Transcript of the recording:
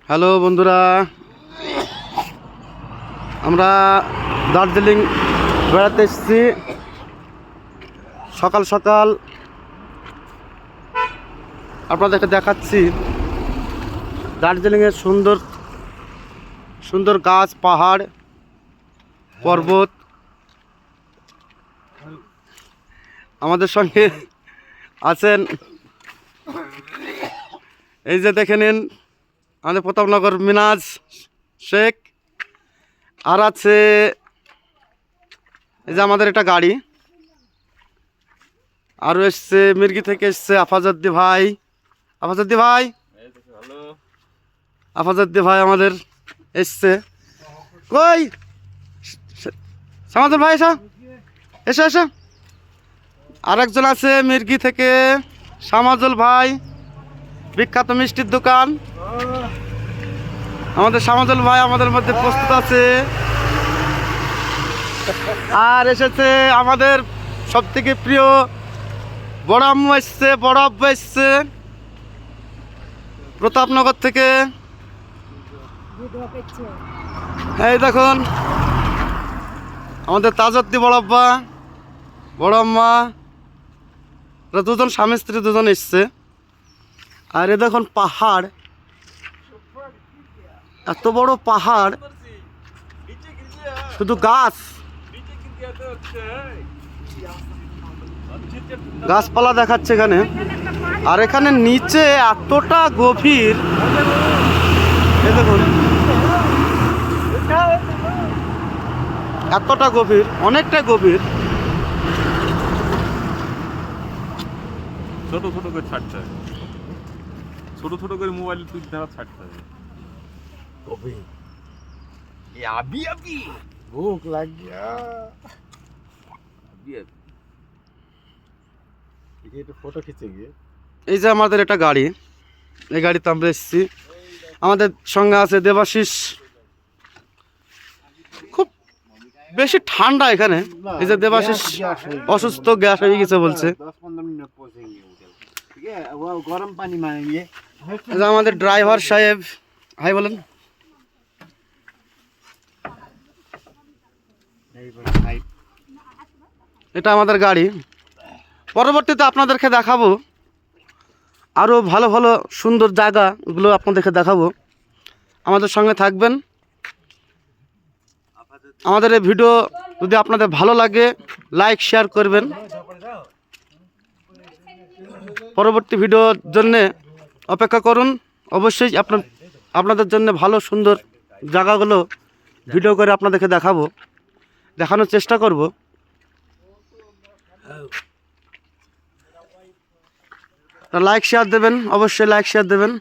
Hello বন্ধুরা, আমরা দার্জিলিং বেড়াতে এসেছি। সকাল সকাল আপনাদেরকে দেখাচ্ছি দার্জিলিংয়ের সুন্দর সুন্দর গাছ, পাহাড়, পর্বত। আমাদের সঙ্গে আছেন, এই যে দেখে নিন, আমাদের প্রতাপনগর মিনাজ শেখ। আর আছে এই যে আমাদের একটা গাড়ি। আরও এসছে মির্গি থেকে এসছে আফাজউদ্দি ভাই। আফাজউদ্দি ভাই আফাজউদ্দি ভাই আমাদের এসছে। কই সামাদুল ভাই, এসো এসো এসো। আর একজন আছে মির্গি থেকে, সামাজুল ভাই, বিখ্যাত মিষ্টির দোকান। আমাদের সামাজুল ভাই আমাদের মধ্যে প্রস্তুত আছে। আর এসেছে আমাদের সবথেকে প্রিয় বড় আম্মু এসছে, বড় আব্বু এসছে প্রতাপনগর থেকে। এই দেখুন আমাদের তাজউদ্দি বড় আব্বা, বড় আম্মা, দুজন স্বামী স্ত্রী দুজন এসছে। আর এ দেখুন পাহাড়, এত বড় পাহাড়, শুধু গাছ, গাছপালা দেখাচ্ছে এখানে। আর এখানে নিচে এতটা গভীর, এই দেখুন এতটা গভীর, অনেকটা গভীর। ছোট ছোট করে ছাড়তে হবে, ছোট ছোট করে মোবাইল তুই ধারা ছাড়তে হবে। ভুক লাগিয়া ফটো খিচে গিয়ে এই যে আমাদের একটা গাড়ি, এই গাড়িতে আমরা এসেছি। আমাদের সঙ্গে আছে দেবাশিস। খুব বেশি ঠান্ডা এখানে। এই যে দেবাশিস অসুস্থ, গ্যাস হয়ে গেছে বলছে। 10-15 মিনিট পৌঁছেঙ্গে ঠিক আছে। গরম পানি মারেঙ্গে। এই যে আমাদের ড্রাইভার সাহেব, হাই বলেন। এটা আমাদের গাড়ি। পরবর্তীতে আপনাদেরকে দেখাবো আরও ভালো ভালো সুন্দর জায়গাগুলো, আপনাদেরকে দেখাবো। আমাদের সঙ্গে থাকবেন। আমাদের এই ভিডিও যদি আপনাদের ভালো লাগে, লাইক শেয়ার করবেন। পরবর্তী ভিডিওর জন্যে অপেক্ষা করুন। অবশ্যই আপনাদের জন্য ভালো সুন্দর জায়গাগুলো ভিডিও করে আপনাদেরকে দেখাবো, দেখানোর চেষ্টা করব। লাইক শেয়ার দেবেন, অবশ্যই লাইক শেয়ার দেবেন।